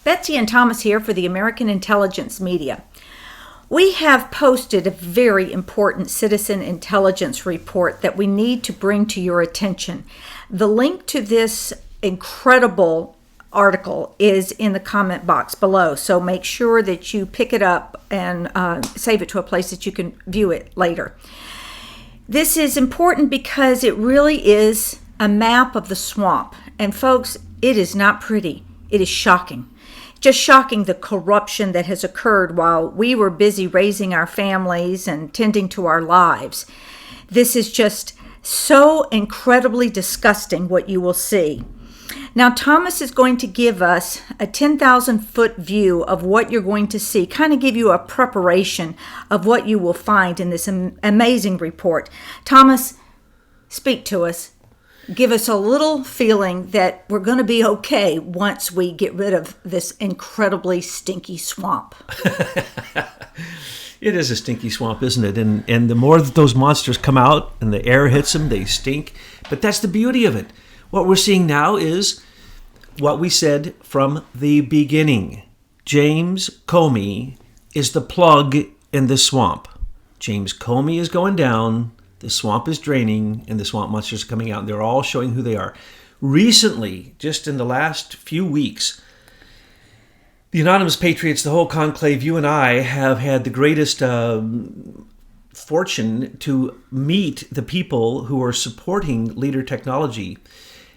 Betsy and Thomas here for the American Intelligence Media. We have posted a very important citizen intelligence report that we need to bring to your attention. The link to this incredible article is in the comment box below, so make sure that you pick it up and save it to a place that you can view it later. This is important because it really is a map of the swamp. And folks, it is not pretty. It is shocking. Just shocking, the corruption that has occurred while we were busy raising our families and tending to our lives. This is just so incredibly disgusting what you will see. Now, Thomas is going to give us a 10,000-foot view of what you're going to see, kind of give you a preparation of what you will find in this amazing report. Thomas, speak to us. Give us a little feeling that we're going to be okay once we get rid of this incredibly stinky swamp. It is a stinky swamp, isn't it? And the more that those monsters come out and the air hits them, they stink. But that's the beauty of it. What we're seeing now is what we said from the beginning. James Comey is the plug in the swamp. James Comey is going down. The swamp is draining, and the swamp monsters are coming out, and they're all showing who they are. Recently, just in the last few weeks, the Anonymous Patriots, the whole conclave, you and I have had the greatest fortune to meet the people who are supporting Leader Technology.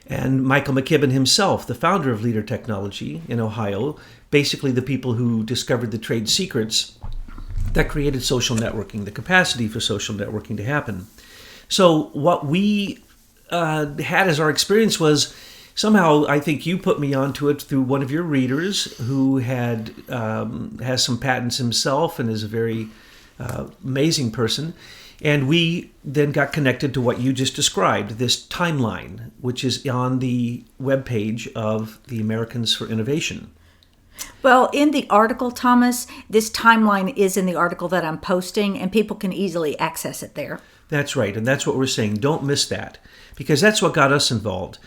And Michael McKibben himself, the founder of Leader Technology in Ohio, basically the people who discovered the trade secrets that created social networking, the capacity for social networking to happen. So what we had as our experience was, somehow I think you put me onto it through one of your readers who has some patents himself and is a very amazing person. And we then got connected to what you just described, this timeline, which is on the webpage of the Americans for Innovation. Well, in the article, Thomas, this timeline is in the article that I'm posting, and people can easily access it there. That's right, and that's what we're saying. Don't miss that, because that's what got us involved.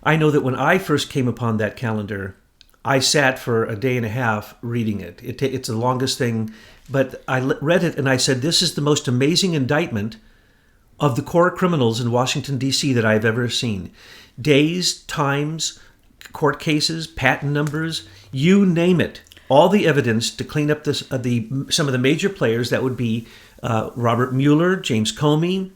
I know that when I first came upon that calendar, I sat for a day and a half reading it. It's the longest thing, but I read it and I said, this is the most amazing indictment of the core criminals in Washington, D.C. that I've ever seen. Days, times, court cases, patent numbers, you name it. All the evidence to clean up this, some of the major players. That would be Robert Mueller, James Comey,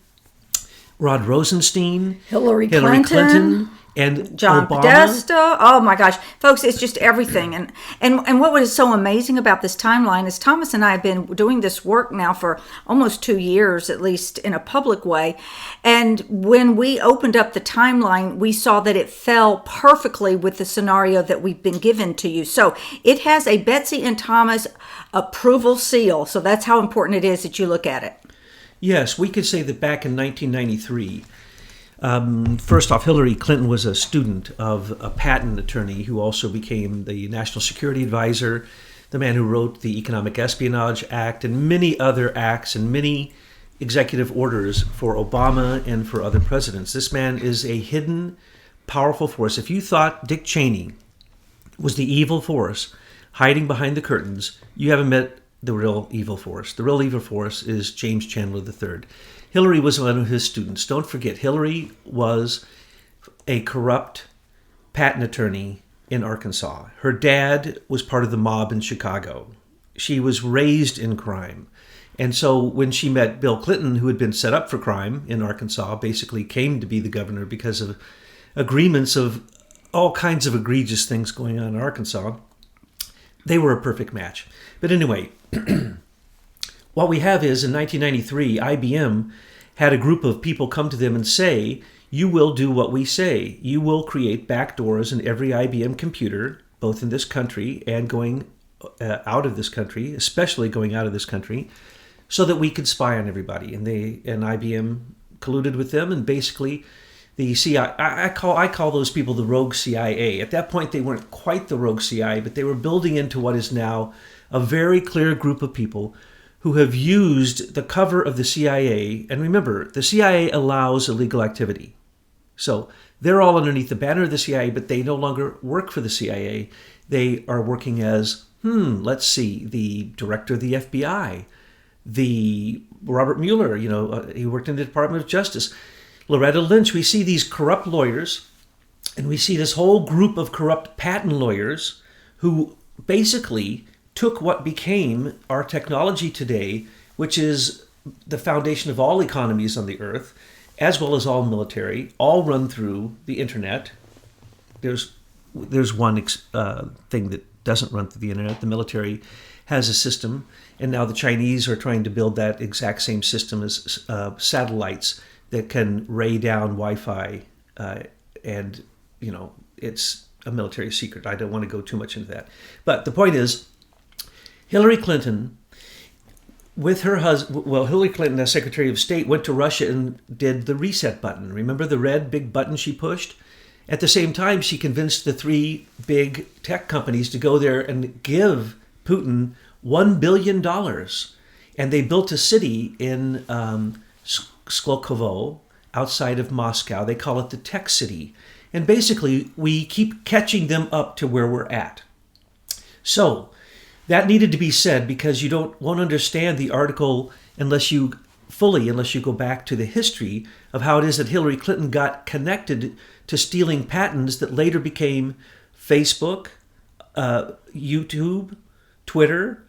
Rod Rosenstein, Hillary Clinton, and John Obama. Podesta. Oh my gosh, folks, it's just everything. And what was so amazing about this timeline is Thomas and I have been doing this work now for almost 2 years, at least in a public way. And when we opened up the timeline, we saw that it fell perfectly with the scenario that we've been given to you. So it has a Betsy and Thomas approval seal. So that's how important it is that you look at it. Yes, we could say that back in 1993, first off, Hillary Clinton was a student of a patent attorney who also became the National Security Advisor, the man who wrote the Economic Espionage Act and many other acts and many executive orders for Obama and for other presidents. This man is a hidden, powerful force. If you thought Dick Cheney was the evil force hiding behind the curtains, you haven't met the real evil force. The real evil force is James Chandler III. Hillary was one of his students. Don't forget, Hillary was a corrupt patent attorney in Arkansas. Her dad was part of the mob in Chicago. She was raised in crime. And so when she met Bill Clinton, who had been set up for crime in Arkansas, basically came to be the governor because of agreements of all kinds of egregious things going on in Arkansas, they were a perfect match. But anyway, what we have is in 1993, IBM had a group of people come to them and say, you will do what we say. You will create backdoors in every IBM computer, both in this country and going out of this country, especially going out of this country, so that we could spy on everybody. And IBM colluded with them, and basically the CIA, I call those people the rogue CIA. At that point, they weren't quite the rogue CIA, but they were building into what is now a very clear group of people who have used the cover of the CIA. And remember, the CIA allows illegal activity. So They're all underneath the banner of the CIA, but they no longer work for the CIA. They are working as, let's see, the director of the FBI, the Robert Mueller, he worked in the Department of Justice, Loretta Lynch. We see these corrupt lawyers, and we see this whole group of corrupt patent lawyers who basically took what became our technology today, which is the foundation of all economies on the earth, as well as all military, all run through the internet. There's one thing that doesn't run through the internet. The military has a system, and now the Chinese are trying to build that exact same system as satellites that can ray down Wi-Fi, and it's a military secret. I don't want to go too much into that. But the point is, Hillary Clinton, with her husband, Hillary Clinton as Secretary of State, went to Russia and did the reset button. Remember the red big button she pushed? At the same time, she convinced the 3 big tech companies to go there and give Putin $1 billion. And they built a city in Skolkovo, outside of Moscow. They call it the Tech City. And basically, we keep catching them up to where we're at. So that needed to be said, because you won't understand the article unless you go back to the history of how it is that Hillary Clinton got connected to stealing patents that later became Facebook, YouTube, Twitter,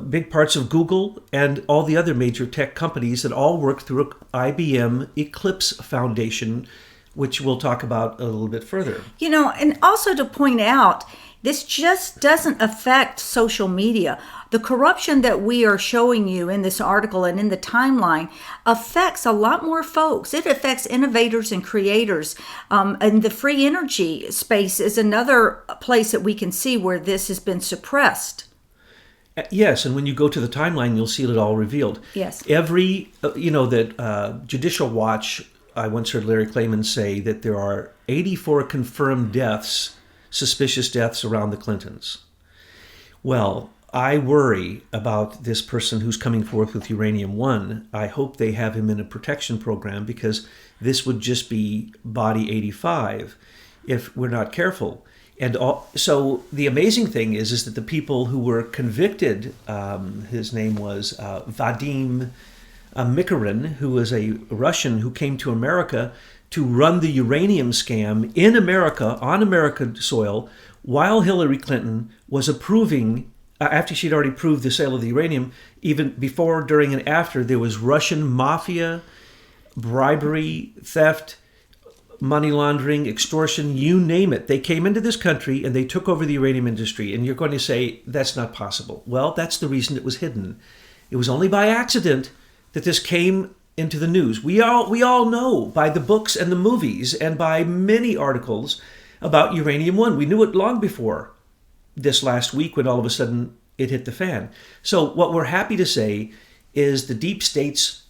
big parts of Google, and all the other major tech companies that all work through IBM Eclipse Foundation, which we'll talk about a little bit further. And also to point out, this just doesn't affect social media. The corruption that we are showing you in this article and in the timeline affects a lot more folks. It affects innovators and creators. And the free energy space is another place that we can see where this has been suppressed. Yes, and when you go to the timeline, you'll see it all revealed. Yes. That Judicial Watch, I once heard Larry Klayman say that there are 84 confirmed deaths, suspicious deaths around the Clintons. Well, I worry about this person who's coming forth with uranium-1. I hope they have him in a protection program, because this would just be body 85 if we're not careful. And so the amazing thing is that the people who were convicted, his name was Vadim Mikarin, who was a Russian who came to America to run the uranium scam in America, on American soil, while Hillary Clinton was approving, after she'd already approved the sale of the uranium, even before, during, and after, there was Russian mafia, bribery, theft, money laundering, extortion, you name it. They came into this country and they took over the uranium industry. And you're going to say, that's not possible. Well, that's the reason it was hidden. It was only by accident that this came into the news. We all know by the books and the movies and by many articles about uranium-1. We knew it long before this last week, when all of a sudden it hit the fan. So what we're happy to say is the deep state's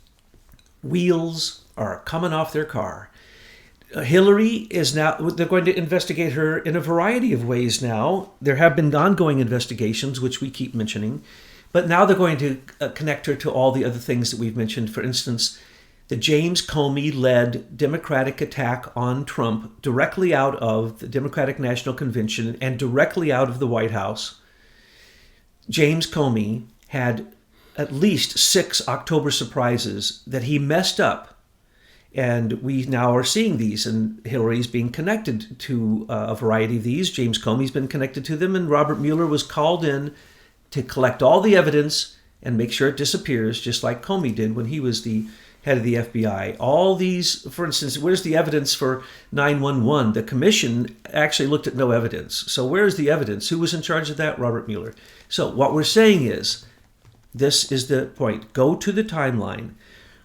wheels are coming off their car. Hillary is now, they're going to investigate her in a variety of ways now. There have been ongoing investigations, which we keep mentioning, but now they're going to connect her to all the other things that we've mentioned. For instance, the James Comey-led Democratic attack on Trump directly out of the Democratic National Convention and directly out of the White House. James Comey had at least 6 October surprises that he messed up. And we now are seeing these, and Hillary's being connected to a variety of these. James Comey's been connected to them, and Robert Mueller was called in to collect all the evidence and make sure it disappears, just like Comey did when he was the head of the FBI. All these, for instance, where's the evidence for 911? The commission actually looked at no evidence. So where's the evidence? Who was in charge of that? Robert Mueller. So what we're saying is, this is the point. Go to the timeline.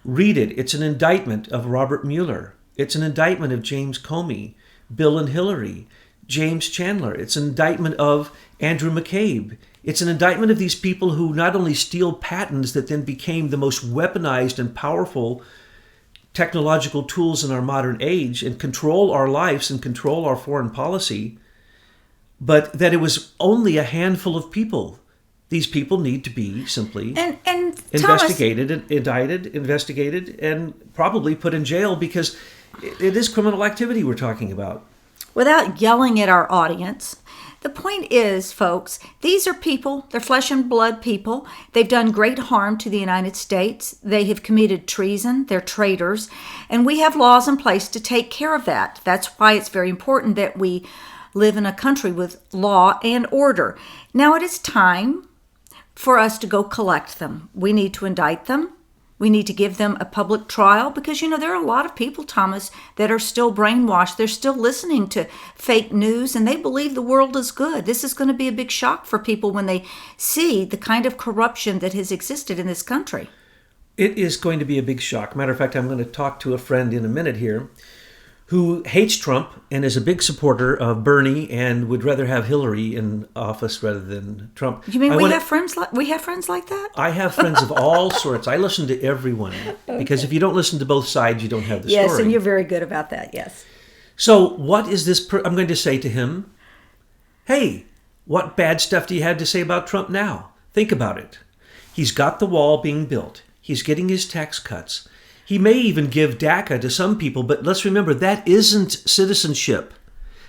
Read it. It's an indictment of Robert Mueller. It's an indictment of James Comey, Bill and Hillary, James Chandler. It's an indictment of Andrew McCabe. It's an indictment of these people who not only steal patents that then became the most weaponized and powerful technological tools in our modern age and control our lives and control our foreign policy, but that it was only a handful of people. These people need to be simply and investigated, Thomas, and indicted, investigated, and probably put in jail, because it is criminal activity we're talking about. Without yelling at our audience, the point is, folks, these are people, they're flesh and blood people. They've done great harm to the United States. They have committed treason. They're traitors. And we have laws in place to take care of that. That's why it's very important that we live in a country with law and order. Now it is time for us to go collect them. We need to indict them. We need to give them a public trial because, there are a lot of people, Thomas, that are still brainwashed. They're still listening to fake news and they believe the world is good. This is going to be a big shock for people when they see the kind of corruption that has existed in this country. It is going to be a big shock. Matter of fact, I'm going to talk to a friend in a minute here who hates Trump and is a big supporter of Bernie and would rather have Hillary in office rather than Trump. You mean we have friends like that? I have friends of all sorts. I listen to everyone because if you don't listen to both sides, you don't have the story. Yes, and you're very good about that, yes. So what is this? I'm going to say to him, hey, what bad stuff do you have to say about Trump now? Think about it. He's got the wall being built. He's getting his tax cuts. He may even give DACA to some people, but let's remember that isn't citizenship.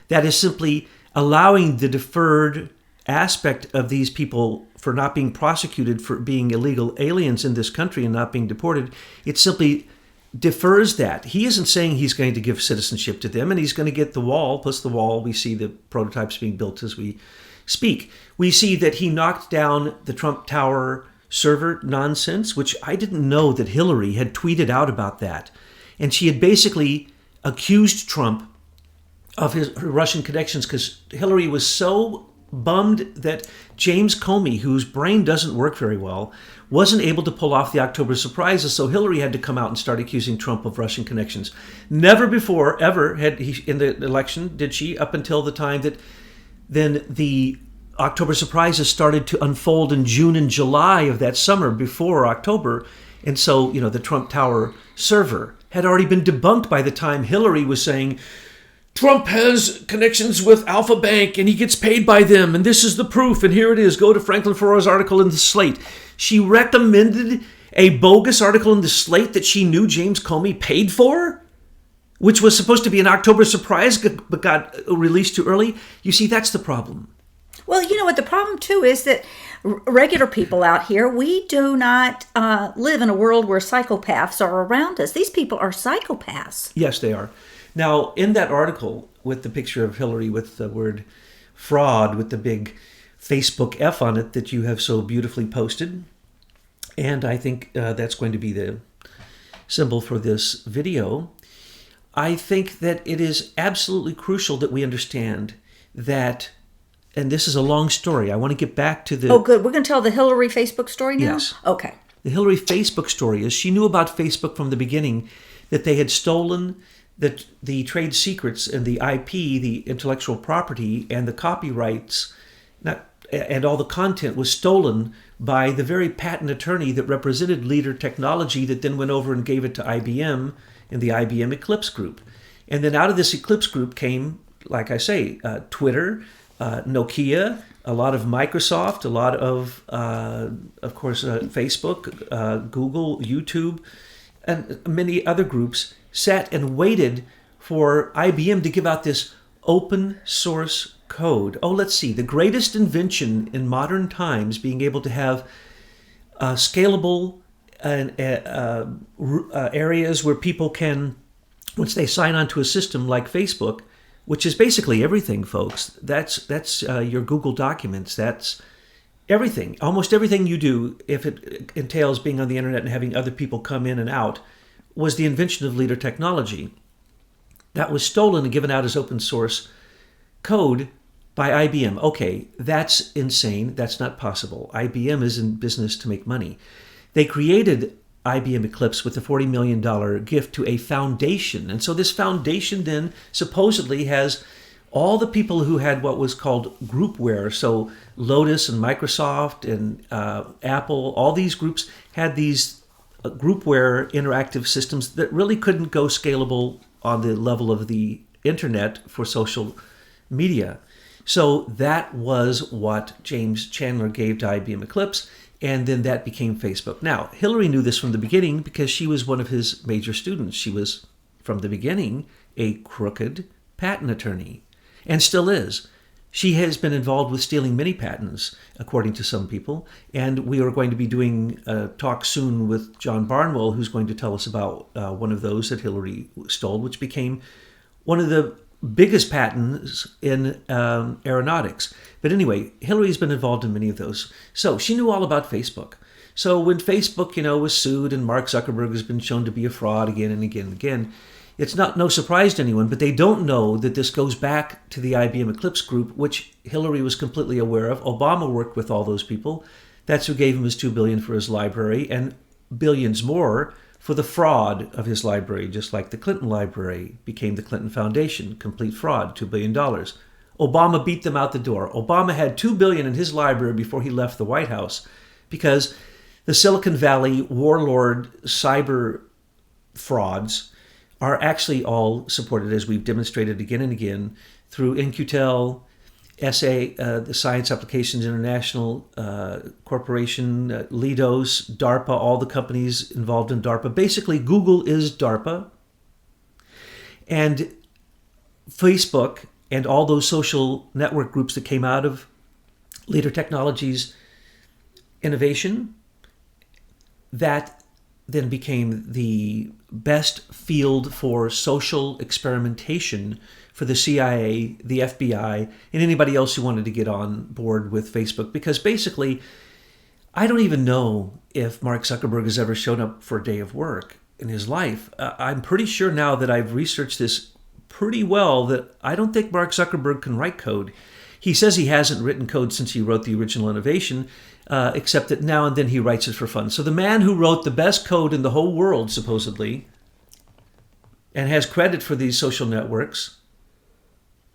That is simply allowing the deferred aspect of these people for not being prosecuted for being illegal aliens in this country and not being deported. It simply defers that. He isn't saying he's going to give citizenship to them and he's going to get the wall. Plus the wall, we see the prototypes being built as we speak. We see that he knocked down the Trump Tower server nonsense, which I didn't know that Hillary had tweeted out about that. And she had basically accused Trump of her Russian connections because Hillary was so bummed that James Comey, whose brain doesn't work very well, wasn't able to pull off the October surprises. So Hillary had to come out and start accusing Trump of Russian connections. Never before, ever, had he in the election, did she, up until the time that then the October surprises started to unfold in June and July of that summer before October. And so, the Trump Tower server had already been debunked by the time Hillary was saying, Trump has connections with Alpha Bank and he gets paid by them. And this is the proof. And here it is. Go to Franklin Ferro's article in the Slate. She recommended a bogus article in the Slate that she knew James Comey paid for, which was supposed to be an October surprise but got released too early. You see, that's the problem. Well, you know what the problem, too, is that regular people out here, we do not live in a world where psychopaths are around us. These people are psychopaths. Yes, they are. Now, in that article with the picture of Hillary with the word fraud with the big Facebook F on it that you have so beautifully posted, and I think that's going to be the symbol for this video, I think that it is absolutely crucial that we understand that. And this is a long story. I want to get back to the... Oh, good. We're going to tell the Hillary Facebook story now? Yes. Okay. The Hillary Facebook story is she knew about Facebook from the beginning, that they had stolen the trade secrets and the IP, the intellectual property, and the copyrights, and all the content was stolen by the very patent attorney that represented Leader Technology that then went over and gave it to IBM in the IBM Eclipse Group. And then out of this Eclipse Group came, like I say, Twitter, Nokia, a lot of Microsoft, a lot of course, Facebook, Google, YouTube, and many other groups sat and waited for IBM to give out this open source code. Oh, let's see, the greatest invention in modern times, being able to have scalable areas where people can, once they sign onto a system like Facebook, which is basically everything, folks. That's your Google Documents. That's everything. Almost everything you do, if it entails being on the internet and having other people come in and out, was the invention of Leader Technology. That was stolen and given out as open source code by IBM. Okay, that's insane. That's not possible. IBM is in business to make money. They created IBM Eclipse with a $40 million gift to a foundation. And so this foundation then supposedly has all the people who had what was called groupware. So Lotus and Microsoft and Apple, all these groups had these groupware interactive systems that really couldn't go scalable on the level of the internet for social media. So that was what James Chandler gave to IBM Eclipse. And then that became Facebook. Now, Hillary knew this from the beginning because she was one of his major students. She was from the beginning, a crooked patent attorney, and still is. She has been involved with stealing many patents, according to some people, and we are going to be doing a talk soon with John Barnwell, who's going to tell us about one of those that Hillary stole, which became one of the biggest patents in aeronautics. But anyway, Hillary's been involved in many of those. So she knew all about Facebook. So when Facebook, was sued and Mark Zuckerberg has been shown to be a fraud again and again and again, it's no surprise to anyone, but they don't know that this goes back to the IBM Eclipse group, which Hillary was completely aware of. Obama worked with all those people. That's who gave him his $2 billion for his library and billions more for the fraud of his library, just like the Clinton Library became the Clinton Foundation, complete fraud, $2 billion. Obama beat them out the door. Obama had $2 billion in his library before he left the White House because the Silicon Valley warlord cyber frauds are actually all supported, as we've demonstrated again and again, through In-Q-Tel, SA, the Science Applications International Corporation, Leidos, DARPA, all the companies involved in DARPA. Basically, Google is DARPA. And Facebook and all those social network groups that came out of Leader Technologies innovation, that then became the best field for social experimentation for the CIA, the FBI, and anybody else who wanted to get on board with Facebook. Because basically, I don't even know if Mark Zuckerberg has ever shown up for a day of work in his life. I'm pretty sure now that I've researched this pretty well that I don't think Mark Zuckerberg can write code. He says he hasn't written code since he wrote the original innovation, except that now and then he writes it for fun. So the man who wrote the best code in the whole world, supposedly, and has credit for these social networks,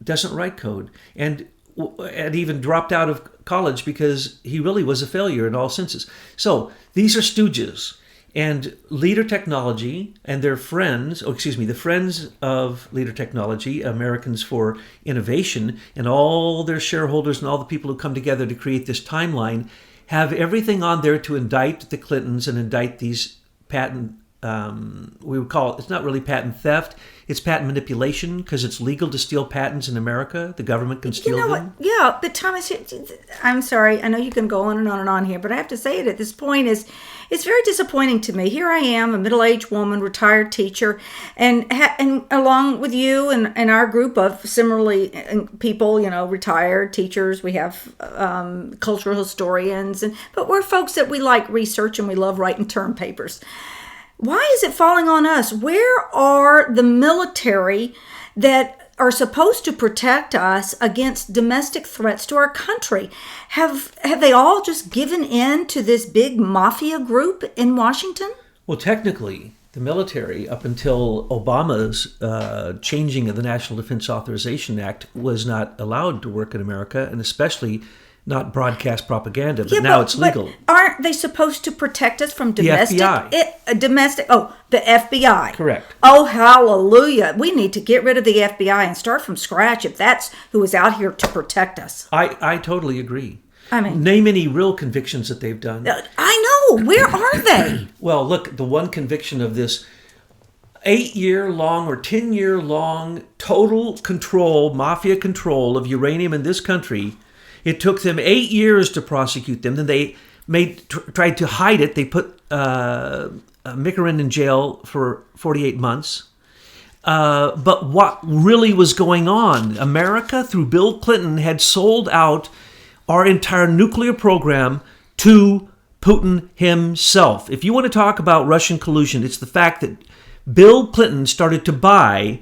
doesn't write code, and even dropped out of college because he really was a failure in all senses. So these are stooges, and Leader Technology and their friends, the friends of Leader Technology, Americans for Innovation, and all their shareholders and all the people who come together to create this timeline have everything on there to indict the Clintons and indict these patent, we would call it, it's not really patent theft, it's patent manipulation, because it's legal to steal patents in America. The government can steal them. Yeah, but Thomas, I'm sorry, I know you can go on and on here, but I have to say it at this point it's very disappointing to me. Here I am, a middle-aged woman, retired teacher, and along with you and our group of similarly people, retired teachers, we have cultural historians, but we're folks that we like research and we love writing term papers. Why is it falling on us? Where are the military that are supposed to protect us against domestic threats to our country? Have they all just given in to this big mafia group in Washington? Well, technically, the military, up until Obama's changing of the National Defense Authorization Act, was not allowed to work in America, and especially not broadcast propaganda, but now it's legal. But aren't they supposed to protect us from domestic? The FBI. The FBI. Correct. Oh, hallelujah. We need to get rid of the FBI and start from scratch if that's who is out here to protect us. I totally agree. I mean, name any real convictions that they've done. I know. Where are they? Well, look, the one conviction of this 8-year-long or 10-year-long total control, mafia control of uranium in this country. It took them 8 years to prosecute them. Then they tried to hide it. They put Mickerin in jail for 48 months. But what really was going on? America, through Bill Clinton, had sold out our entire nuclear program to Putin himself. If you want to talk about Russian collusion, it's the fact that Bill Clinton started to buy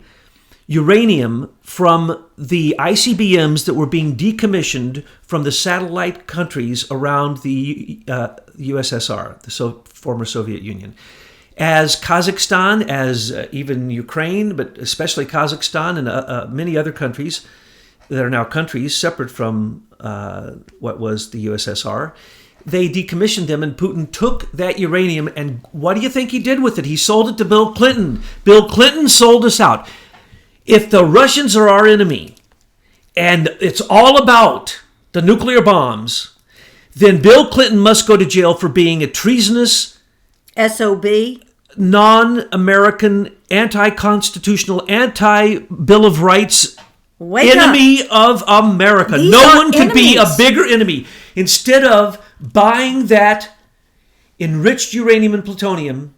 uranium from the ICBMs that were being decommissioned from the satellite countries around the USSR, the former Soviet Union. As Kazakhstan, as even Ukraine, but especially Kazakhstan and many other countries that are now countries separate from what was the USSR, they decommissioned them, and Putin took that uranium, and what do you think he did with it? He sold it to Bill Clinton. Bill Clinton sold us out. If the Russians are our enemy, and it's all about the nuclear bombs, then Bill Clinton must go to jail for being a treasonous SOB. non-American, anti-constitutional, anti-Bill of Rights Wake enemy up. of America. These No are one could be a enemies. bigger enemy. Instead of buying that enriched uranium and plutonium,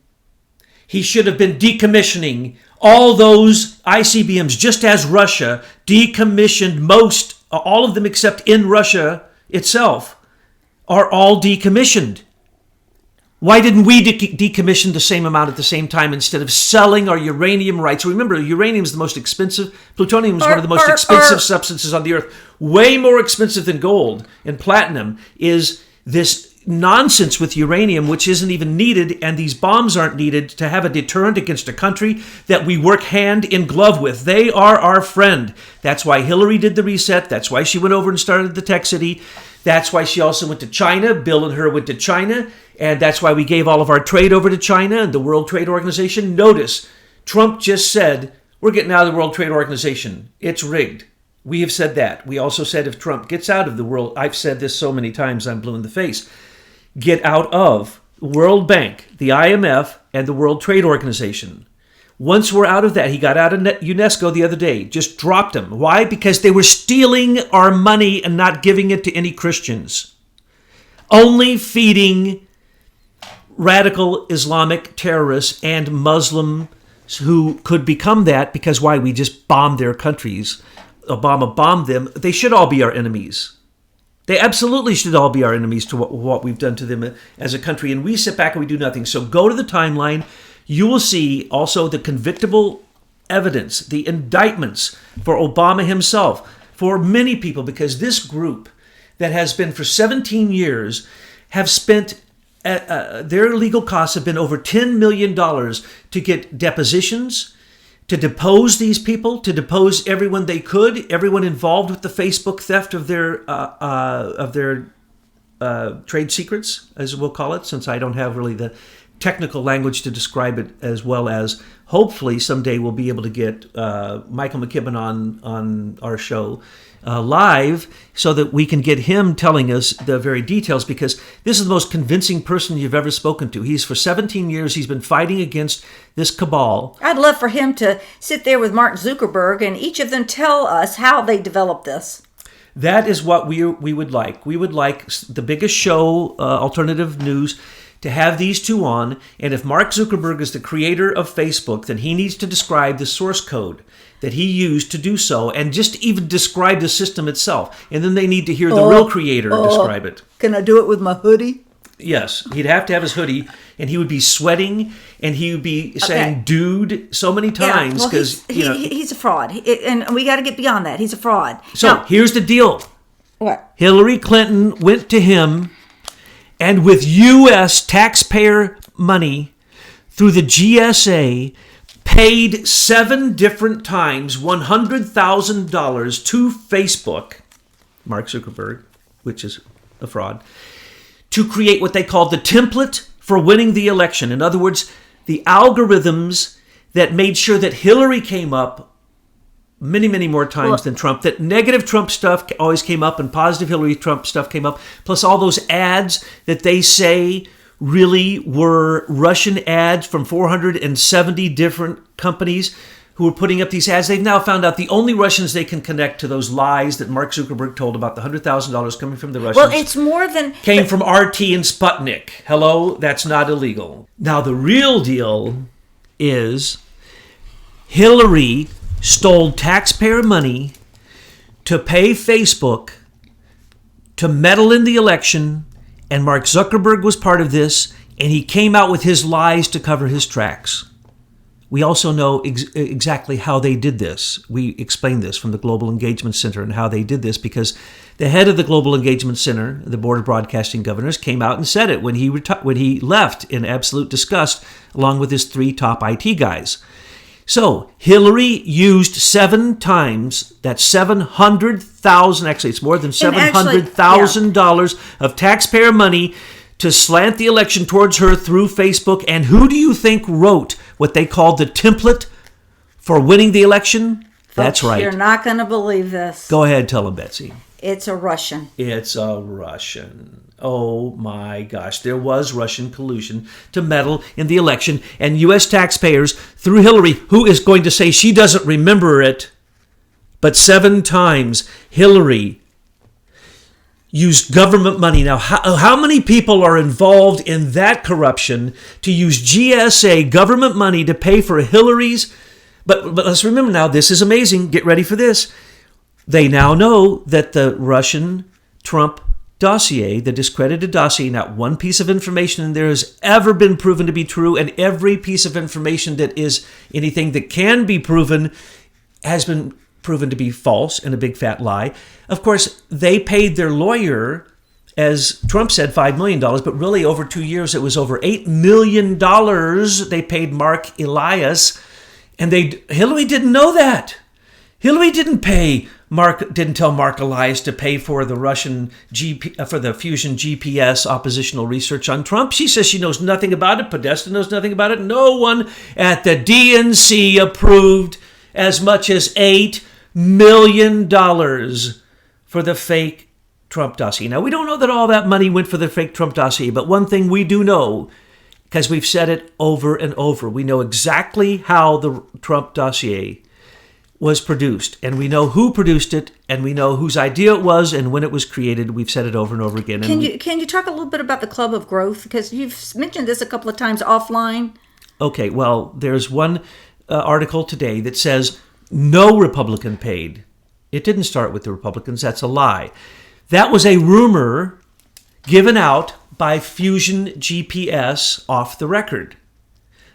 he should have been decommissioning all those ICBMs, just as Russia decommissioned all of them except in Russia itself, are all decommissioned. Why didn't we decommission the same amount at the same time instead of selling our uranium rights? Remember, uranium is the most expensive. Plutonium is one of the most expensive substances on the earth. Way more expensive than gold. And platinum is this nonsense with uranium, which isn't even needed, and these bombs aren't needed to have a deterrent against a country that we work hand in glove with. They are our friend. That's why Hillary did the reset. That's why she went over and started the Tech City. That's why she also went to China. Bill and her went to China. And that's why we gave all of our trade over to China and the World Trade Organization. Notice, Trump just said, we're getting out of the World Trade Organization. It's rigged. We have said that. We also said if Trump gets out of the world, I've said this so many times, I'm blue in the face, get out of the World Bank, the IMF, and the World Trade Organization. Once we're out of that, he got out of UNESCO the other day, just dropped them. Why? Because they were stealing our money and not giving it to any Christians. Only feeding radical Islamic terrorists and Muslims who could become that, because why? We just bombed their countries. Obama bombed them. They should all be our enemies. They absolutely should all be our enemies to what we've done to them as a country. And we sit back and we do nothing. So go to the timeline. You will see also the convictable evidence, the indictments for Obama himself, for many people, because this group that has been for 17 years have spent their legal costs have been over $10 million to get depositions, to depose these people, to depose everyone they could, everyone involved with the Facebook theft of their trade secrets, as we'll call it, since I don't have really the technical language to describe it as well as. Hopefully someday we'll be able to get Michael McKibben on our show live so that we can get him telling us the very details, because this is the most convincing person you've ever spoken to. He's for 17 years, he's been fighting against this cabal. I'd love for him to sit there with Mark Zuckerberg and each of them tell us how they developed this. That is what we would like. We would like the biggest show, Alternative News, to have these two on. And if Mark Zuckerberg is the creator of Facebook, then he needs to describe the source code that he used to do so, and just even describe the system itself. And then they need to hear the real creator describe it. Can I do it with my hoodie? Yes, he'd have to have his hoodie, and he would be sweating, and he would be saying "dude" so many times because he's a fraud, and we got to get beyond that. He's a fraud. So here's the deal: what? Hillary Clinton went to him, and with U.S. taxpayer money through the GSA, paid 7 different times $100,000 to Facebook, Mark Zuckerberg, which is a fraud, to create what they called the template for winning the election. In other words, the algorithms that made sure that Hillary came up many, many more times than Trump, that negative Trump stuff always came up and positive Hillary Trump stuff came up, plus all those ads that they say really were Russian ads from 470 different companies who were putting up these ads. They've now found out the only Russians they can connect to those lies that Mark Zuckerberg told about the $100,000 coming from the Russians. Well, it's more than... Came from RT and Sputnik. Hello? That's not illegal. Now, the real deal is Hillary stole taxpayer money to pay Facebook to meddle in the election, and Mark Zuckerberg was part of this, and he came out with his lies to cover his tracks. We also know exactly how they did this. We explained this from the Global Engagement Center and how they did this, because the head of the Global Engagement Center, the Board of Broadcasting Governors, came out and said it when he left in absolute disgust, along with his 3 top IT guys. So Hillary used 7 times that $700,000, actually it's more than $700,000 of taxpayer money to slant the election towards her through Facebook. And who do you think wrote what they called the template for winning the election? That's right. You're not going to believe this. Go ahead, tell them, Betsy. It's a Russian. It's a Russian. Oh my gosh. There was Russian collusion to meddle in the election. And U.S. taxpayers, through Hillary, who is going to say she doesn't remember it, but 7 times Hillary used government money. Now, how many people are involved in that corruption to use GSA government money to pay for Hillary's? But let's remember now, this is amazing. Get ready for this. They now know that the Russian Trump dossier, the discredited dossier, not one piece of information in there has ever been proven to be true, and every piece of information that is anything that can be proven has been proven to be false and a big fat lie. Of course, they paid their lawyer, as Trump said, $5 million, but really over 2 years it was over $8 million they paid Mark Elias, and Hillary didn't know that. Hillary didn't tell Mark Elias to pay for the Russian for the Fusion GPS oppositional research on Trump. She says she knows nothing about it. Podesta knows nothing about it. No one at the DNC approved as much as $8 million for the fake Trump dossier. Now, we don't know that all that money went for the fake Trump dossier, but one thing we do know, because we've said it over and over, we know exactly how the Trump dossier was produced, and we know who produced it, and we know whose idea it was and when it was created. We've said it over and over again. Can you talk a little bit about the Club of Growth? Because you've mentioned this a couple of times offline. Okay, well, there's one article today that says no Republican paid. It didn't start with the Republicans. That's a lie. That was a rumor given out by Fusion GPS off the record,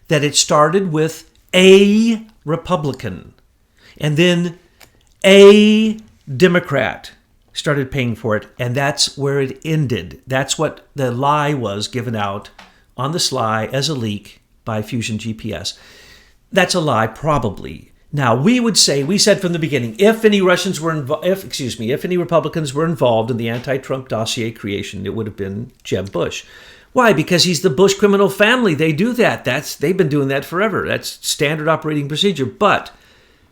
that it started with a Republican. And then a Democrat started paying for it, and that's where it ended. That's what the lie was given out on the sly as a leak by Fusion GPS. That's a lie, probably. Now, we said from the beginning, if any Republicans were involved in the anti-Trump dossier creation, it would have been Jeb Bush. Why? Because he's the Bush criminal family. They do that. They've been doing that forever. That's standard operating procedure. But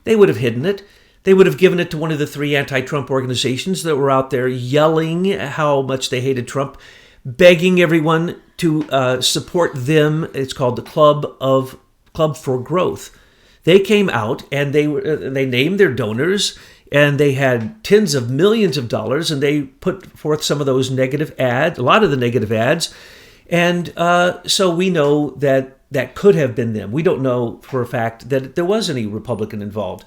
they would have hidden it. They would have given it to one of the 3 anti-Trump organizations that were out there yelling how much they hated Trump, begging everyone to support them. It's called the Club for Growth. They came out and they named their donors, and they had tens of millions of dollars, and they put forth some of those negative ads, a lot of the negative ads, and so we know that could have been them. We don't know for a fact that there was any Republican involved.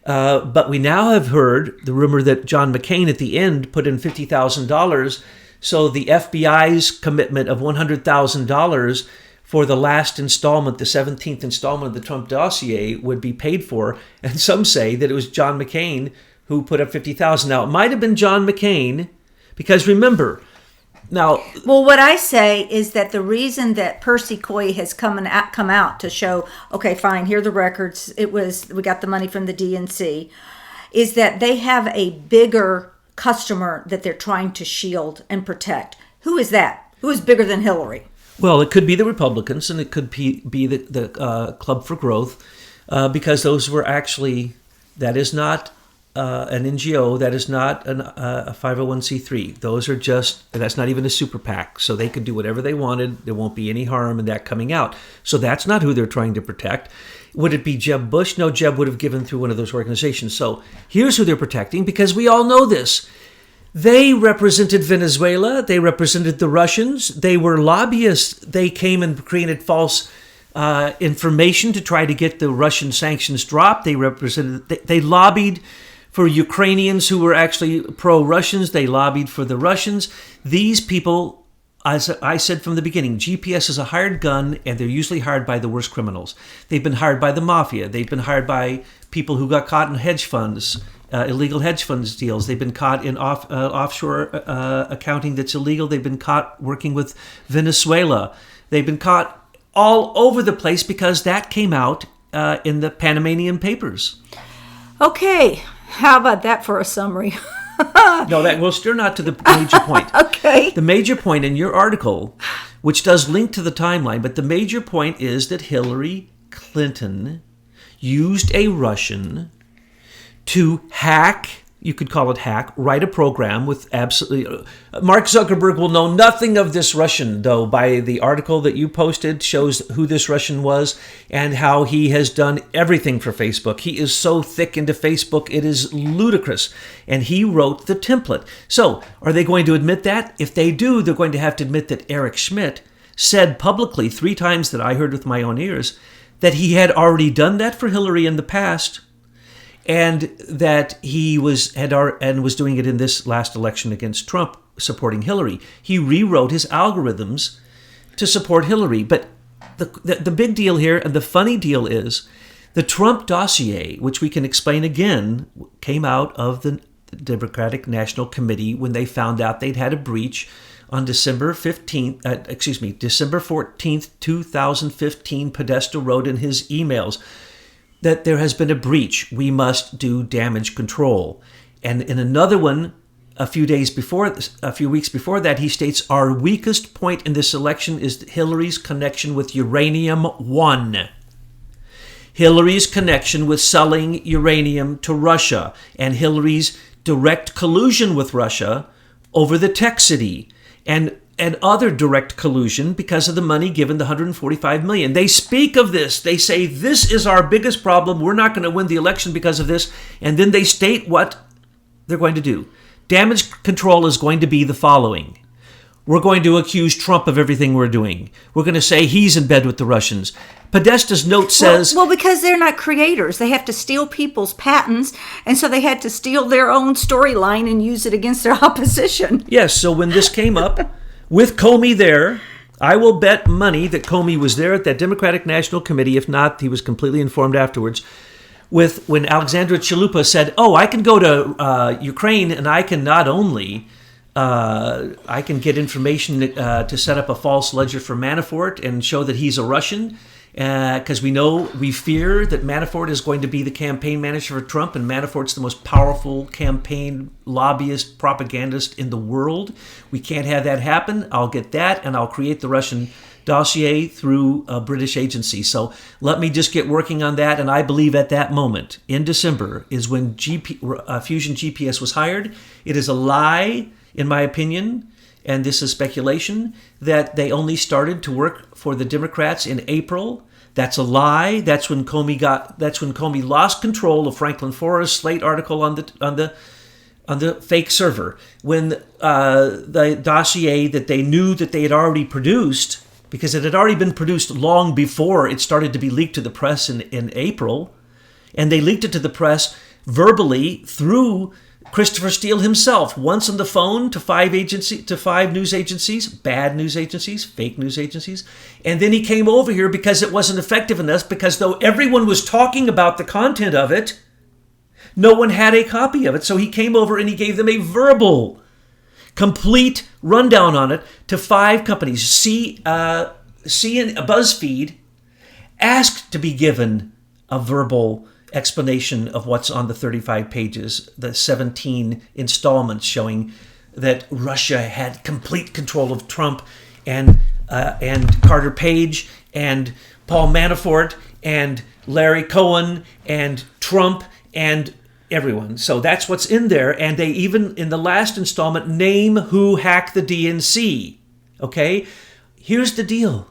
But we now have heard the rumor that John McCain at the end put in $50,000, so the FBI's commitment of $100,000 for the last installment, the 17th installment of the Trump dossier, would be paid for. And some say that it was John McCain who put up $50,000. Now, it might have been John McCain, because remember, now, well, what I say is that the reason that Percy Coy has come out to show, okay, fine, here are the records, we got the money from the DNC, is that they have a bigger customer that they're trying to shield and protect. Who is that? Who is bigger than Hillary? Well, it could be the Republicans, and it could be the Club for Growth, because those were actually, that is not an NGO, that is not a 501c3. That's not even a super PAC, so they could do whatever they wanted. There won't be any harm in that coming out. So that's not who they're trying to protect. Would it be Jeb Bush? No, Jeb would have given through one of those organizations. So here's who they're protecting, because we all know this. They represented Venezuela. They represented the Russians. They were lobbyists. They came and created false information to try to get the Russian sanctions dropped. They lobbied for Ukrainians who were actually pro-Russians. They lobbied for the Russians. These people, as I said from the beginning, GPS is a hired gun, and they're usually hired by the worst criminals. They've been hired by the mafia. They've been hired by people who got caught in hedge funds, illegal hedge funds deals. They've been caught in offshore accounting that's illegal. They've been caught working with Venezuela. They've been caught all over the place, because that came out in the Panamanian Papers. Okay, how about that for a summary? No, we'll stir not to the major point. Okay. The major point in your article, which does link to the timeline, but the major point is that Hillary Clinton used a Russian to hack you could call it hack, write a program with absolutely... Mark Zuckerberg will know nothing of this Russian, though, by the article that you posted shows who this Russian was and how he has done everything for Facebook. He is so thick into Facebook, it is ludicrous. And he wrote the template. So, are they going to admit that? If they do, they're going to have to admit that Eric Schmidt said publicly 3 times that I heard with my own ears that he had already done that for Hillary in the past, and that he was doing it in this last election against Trump, supporting Hillary. He rewrote his algorithms to support Hillary. But the big deal here, and the funny deal is, the Trump dossier, which we can explain again, came out of the Democratic National Committee when they found out they'd had a breach on December 14th, 2015, Podesta wrote in his emails that there has been a breach. We must do damage control. And in another one, a few weeks before that, he states, our weakest point in this election is Hillary's connection with uranium-1. Hillary's connection with selling uranium to Russia, and Hillary's direct collusion with Russia over the tech city, and other direct collusion because of the money given, the $145 million. They speak of this. They say, this is our biggest problem. We're not going to win the election because of this. And then they state what they're going to do. Damage control is going to be the following. We're going to accuse Trump of everything we're doing. We're going to say he's in bed with the Russians. Podesta's note says... Well, because they're not creators. They have to steal people's patents, and so they had to steal their own storyline and use it against their opposition. Yes, so when this came up, with Comey there, I will bet money that Comey was there at that Democratic National Committee. If not, he was completely informed afterwards. When Alexandra Chalupa said, I can go to Ukraine and I can not only... I can get information to set up a false ledger for Manafort and show that he's a Russian, because we fear that Manafort is going to be the campaign manager for Trump, and Manafort's the most powerful campaign lobbyist, propagandist in the world. We can't have that happen. I'll get that, and I'll create the Russian dossier through a British agency. So let me just get working on that, and I believe at that moment, in December, is when Fusion GPS was hired. It is a lie, in my opinion, and this is speculation, that they only started to work for the Democrats in April. That's a lie. That's when Comey lost control of Franklin Forrest's Slate article on the fake server. When the dossier that they knew that they had already produced, because it had already been produced long before it started to be leaked to the press in April, and they leaked it to the press verbally through Christopher Steele himself, once on the phone to 5 news agencies, bad news agencies, fake news agencies. And then he came over here because it wasn't effective enough, because though everyone was talking about the content of it, no one had a copy of it. So he came over and he gave them a verbal, complete rundown on it to 5 companies. C and BuzzFeed asked to be given a verbal explanation of what's on the 35 pages, the 17 installments showing that Russia had complete control of Trump and Carter Page and Paul Manafort and Larry Cohen and Trump and everyone. So that's what's in there. And they even, in the last installment, name who hacked the DNC. Okay? Here's the deal.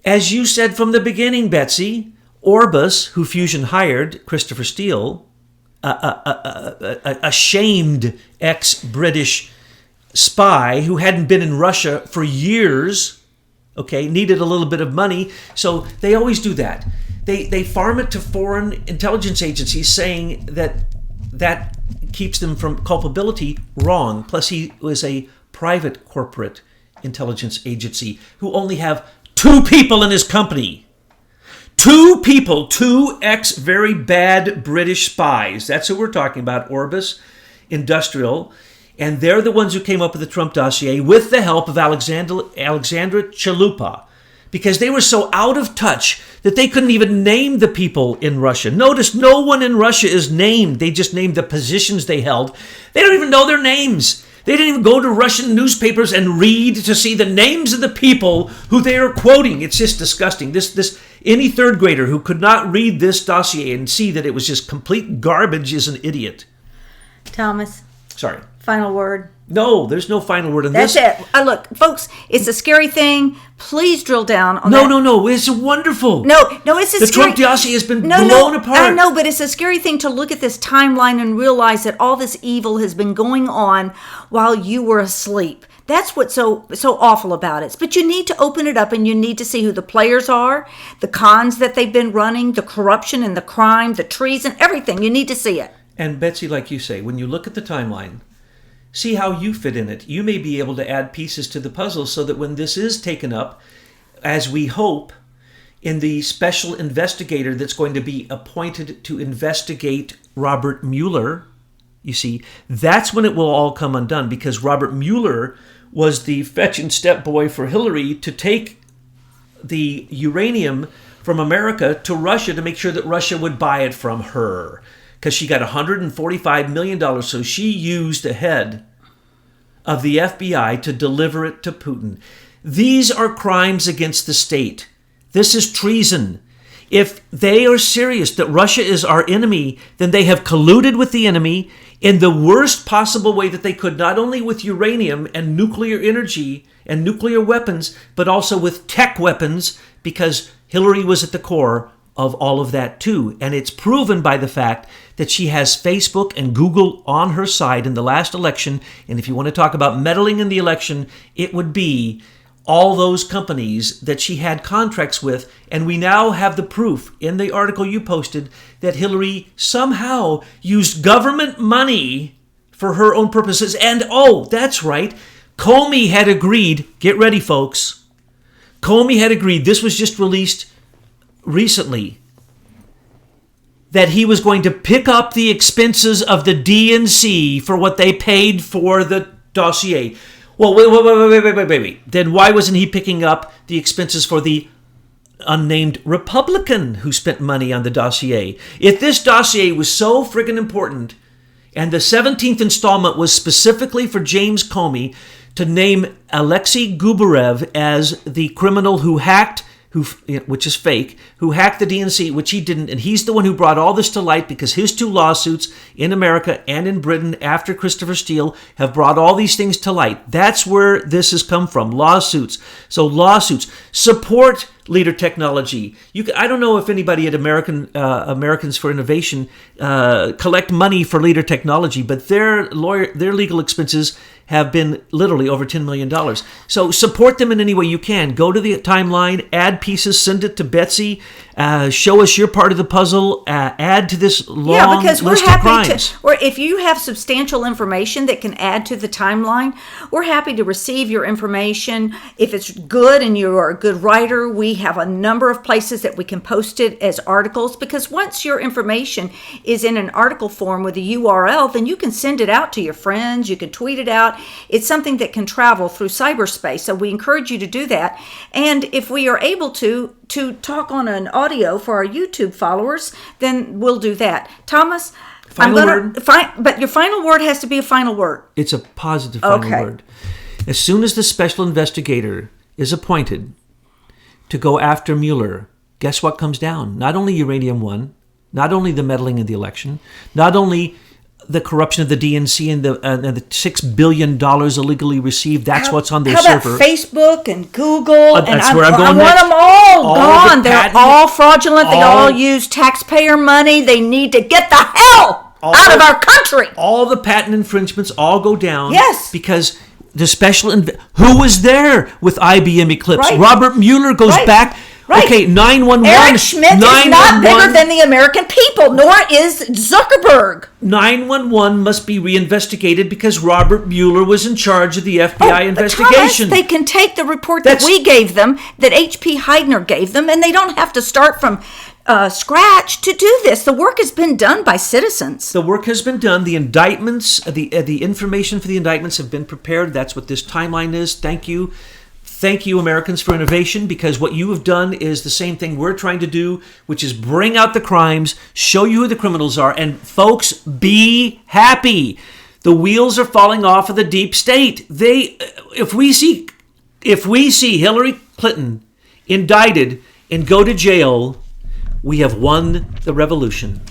As you said from the beginning, Betsy, Orbis, who Fusion hired, Christopher Steele, a shamed ex-British spy who hadn't been in Russia for years, okay, needed a little bit of money. So they always do that. They farm it to foreign intelligence agencies, saying that keeps them from culpability. Wrong. Plus, he was a private corporate intelligence agency who only have 2 people in his company. 2 people, 2 very bad British spies. That's who we're talking about, Orbis Industrial. And they're the ones who came up with the Trump dossier with the help of Alexandra Chalupa, because they were so out of touch that they couldn't even name the people in Russia. Notice no one in Russia is named. They just named the positions they held. They don't even know their names. They didn't even go to Russian newspapers and read to see the names of the people who they are quoting. It's just disgusting. Any third grader who could not read this dossier and see that it was just complete garbage is an idiot. Thomas, Sorry. final word. No, there's no final word on That's this. it. Look, folks, it's a scary thing. Please drill down on that. No. It's wonderful. No, it's a The scary... Trump dossier has been blown apart. I know, but it's a scary thing to look at this timeline and realize that all this evil has been going on while you were asleep. That's what's so awful about it. But you need to open it up and you need to see who the players are, the cons that they've been running, the corruption and the crime, the treason, everything. You need to see it. And Betsy, like you say, when you look at the timeline, see how you fit in it. You may be able to add pieces to the puzzle so that when this is taken up, as we hope, in the special investigator that's going to be appointed to investigate Robert Mueller, you see, that's when it will all come undone, because Robert Mueller was the fetch and step boy for Hillary to take the uranium from America to Russia to make sure that Russia would buy it from her, because she got $145 million. So she used the head of the FBI to deliver it to Putin. These are crimes against the state. This is treason. If they are serious that Russia is our enemy, then they have colluded with the enemy in the worst possible way that they could, not only with uranium and nuclear energy and nuclear weapons, but also with tech weapons, because Hillary was at the core of all of that too. And it's proven by the fact that she has Facebook and Google on her side in the last election. And if you want to talk about meddling in the election, it would be all those companies that she had contracts with. And we now have the proof in the article you posted that Hillary somehow used government money for her own purposes. And oh, that's right, Comey had agreed, get ready folks, Comey had agreed, this was just released recently, that he was going to pick up the expenses of the DNC for what they paid for the dossier. Well, wait. Then why wasn't he picking up the expenses for the unnamed Republican who spent money on the dossier? If this dossier was so friggin' important, and the 17th installment was specifically for James Comey to name Alexei Gubarev as the criminal who hacked, which is fake, who hacked the DNC, which he didn't, and he's the one who brought all this to light, because his two lawsuits in America and in Britain after Christopher Steele have brought all these things to light. That's where this has come from, lawsuits. So lawsuits. Support leader technology. I don't know if anybody at Americans for Innovation collect money for leader technology, but their legal expenses have been literally over $10 million. So support them in any way you can. Go to the timeline, add pieces, send it to Betsy, show us your part of the puzzle, add to this long list of crimes. Or if you have substantial information that can add to the timeline, we're happy to receive your information. If it's good and you are a good writer, we have a number of places that we can post it as articles, because once your information is in an article form with a URL, then you can send it out to your friends, you can tweet it out. It's something that can travel through cyberspace, so we encourage you to do that. And if we are able to talk on an audio for our YouTube followers, then we'll do that. Thomas, but your final word has to be a final word. It's a positive final word. As soon as the special investigator is appointed to go after Mueller, guess what comes down? Not only Uranium One, not only the meddling in the election, not only the corruption of the DNC and the $6 billion illegally received. That's what's on their server. How about Facebook and Google? That's where I'm going next. I want them all gone. They're all fraudulent. They all use taxpayer money. They need to get the hell out of our country. All the patent infringements all go down. Yes. Because the special... who was there with IBM Eclipse? Right. Robert Mueller goes back... Right. Okay, 911. Eric Schmidt is not bigger than the American people, nor is Zuckerberg. 911 must be reinvestigated because Robert Mueller was in charge of the FBI investigation. Thomas, they can take the report that we gave them, that H.P. Heidner gave them, and they don't have to start from scratch to do this. The work has been done by citizens. The work has been done. The indictments, the information for the indictments have been prepared. That's what this timeline is. Thank you. Thank you, Americans for Innovation, because what you have done is the same thing we're trying to do, which is bring out the crimes, show you who the criminals are, and folks, be happy. The wheels are falling off of the deep state. If we see Hillary Clinton indicted and go to jail, we have won the revolution.